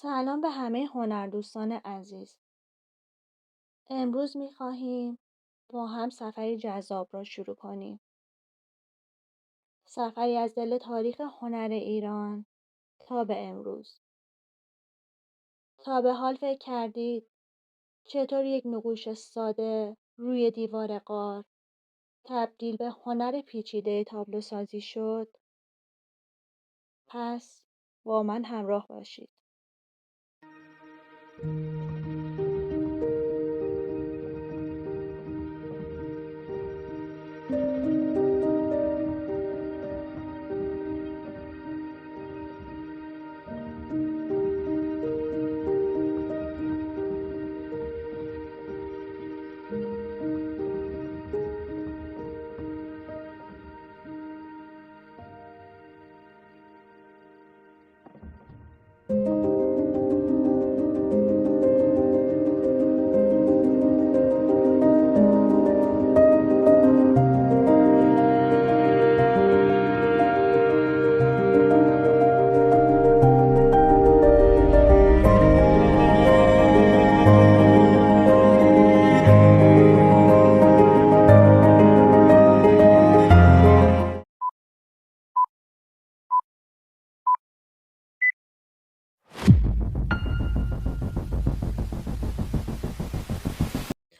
سلام به همه هنردوستان عزیز. امروز می‌خواهیم با هم سفری جذاب را شروع کنیم. سفری از دل تاریخ هنر ایران تا به امروز. تا به حال فکر کردید چطور یک نقوش ساده روی دیوار غار تبدیل به هنر پیچیده تابلو سازی شد؟ پس با من همراه باشید.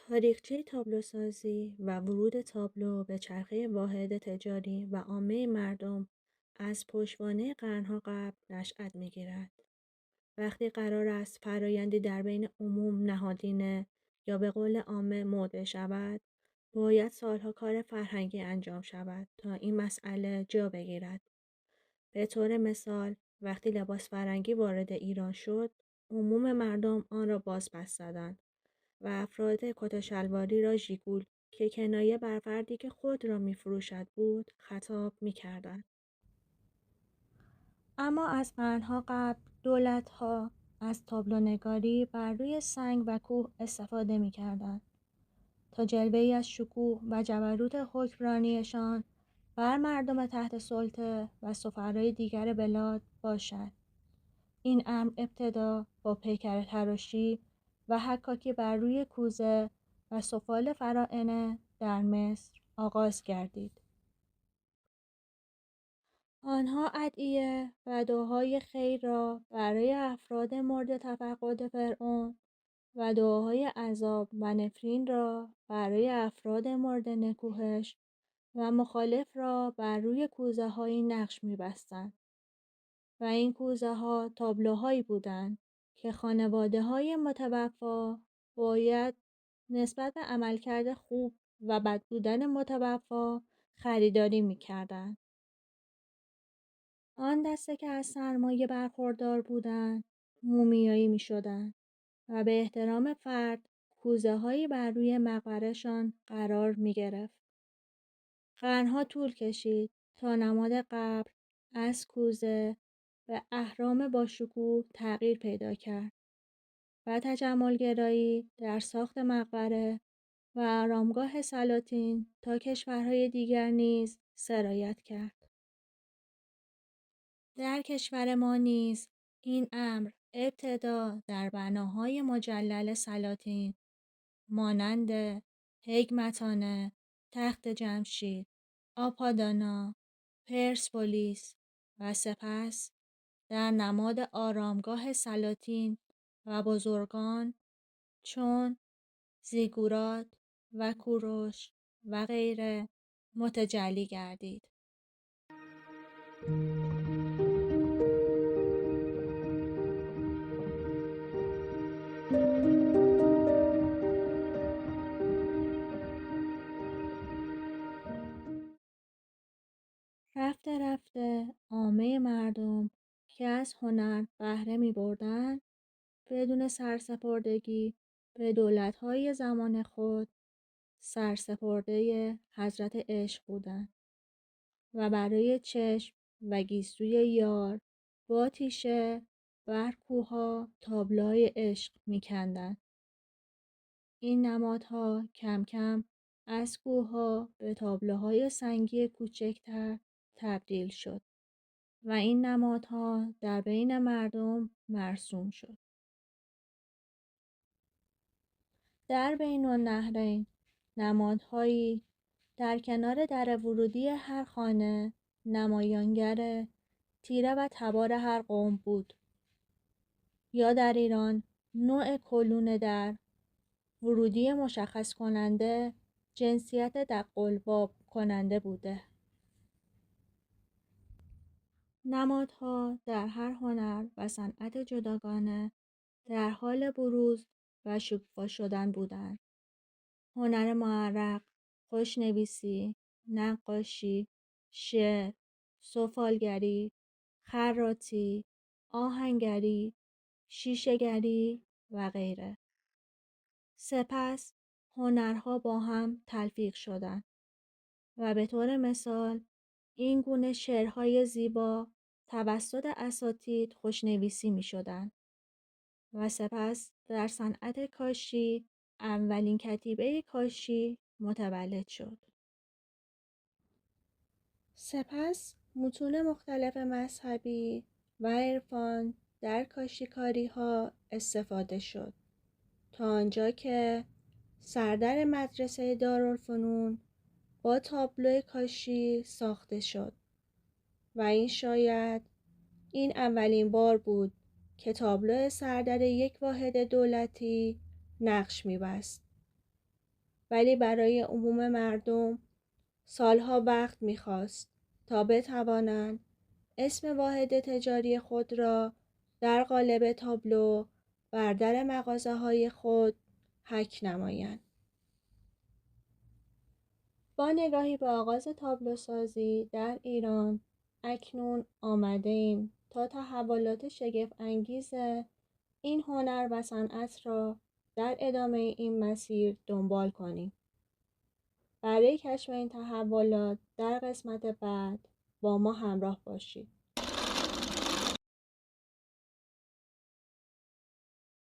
تاریخچه تابلوسازی و ورود تابلو به چرخه واحد تجاری و عامه مردم از پشتوانه قرنها قبل نشأت می‌گیرد. وقتی قرار است فرایندی در بین عموم نهادینه یا به قول عامه موضع شود، باید سالها کار فرهنگی انجام شود تا این مسئله جا بگیرد. به طور مثال، وقتی لباس فرنگی وارد ایران شد، عموم مردم آن را بازپس زدند و افراد کت و شلواری را ژیگول که کنایه بر فردی که خود را می‌فروشد بود خطاب می‌کردند. اما از قرنها قبل دولت‌ها از تابلونگاری بر روی سنگ و کوه استفاده می‌کردند تا جلوه‌ای از شکوه و جبروت حکمرانیشان بر مردم تحت سلطه و سفرای دیگر بلاد باشد. این امر ابتدا با پیکر تراشی و حکاکی بر روی کوزه و سفال فراعنه در مصر آغاز گردید. آنها ادعیه و دعاهای خیر را برای افراد مورد تفقد فرعون و دعاهای عذاب و نفرین را برای افراد مورد نکوهش و مخالف را بر روی کوزه های نقش می بستند. و این کوزه ها تابلوهایی بودند که خانواده های متوفا باید نسبت به عملکرد خوب و بد بودن متوفا خریداری می کردند. آن دسته که از سرمایه برخوردار بودند مومیایی می شدند و به احترام فرد کوزه هایی بر روی مقبرشان قرار می گرفت. قرنها طول کشید تا نماد قبر از کوزه به اهرام با شکوه تغییر پیدا کرد و تجملگرایی در ساخت مقبره و آرامگاه سلاطین تا کشورهای دیگر نیز سرایت کرد. در کشور ما نیز این امر ابتدا در بناهای مجلل سلاطین مانند هیگمتانه، تخت جمشید، آپادانا، پرسپولیس و سپس در نماد آرامگاه سلاطین و بزرگان چون زیگورات و کوروش و غیره متجلی گردید. رفته رفته عامه مردم که از هنر بهره می بردن بدون سرسپردگی به دولت‌های زمان خود سرسپرده حضرت عشق بودند و برای چشم و گیسوی یار با تیشه بر کوه‌ها تابلوهای عشق می‌کندند. این نمادها کم کم از کوه‌ها به تابلوهای سنگی کوچکتر تبدیل شد. و این نمادها در بین مردم مرسوم شد. در بین النهرین نمادهایی در کنار در ورودی هر خانه نمایانگر تیره و تبار هر قوم بود. یا در ایران نوع کلون در ورودی مشخص کننده جنسیت دق‌الباب کننده بوده. نمادها در هر هنر و صنعت جداگانه در حال بروز و شکوفا شدن بودند. هنر معرق، خوشنویسی، نقاشی، شعر، سفالگری، خراطی، آهنگری، شیشه‌گری و غیره. سپس هنرها با هم تلفیق شدند و به طور مثال این گونه شعرهای زیبا توسط اساتید خوشنویسی می شدند و سپس در صنعت کاشی اولین کتیبه کاشی متولد شد. سپس متون مختلف مذهبی و عرفان در کاشیکاری‌ها استفاده شد تا آنجا که سردر مدرسه دارالفنون با تابلو کاشی ساخته شد و این شاید این اولین بار بود که تابلو سردر یک واحد دولتی نقش می‌بست. ولی برای عموم مردم سالها وقت می‌خواست تا بتوانند اسم واحد تجاری خود را در قالب تابلو بر در مغازه‌های خود حک نمایند. با نگاهی به آغاز تابلوسازی در ایران اکنون آمده‌ایم تا تحولات شگفت‌انگیز این هنر و صنعت را در ادامه این مسیر دنبال کنیم. برای کشف این تحولات در قسمت بعد با ما همراه باشید.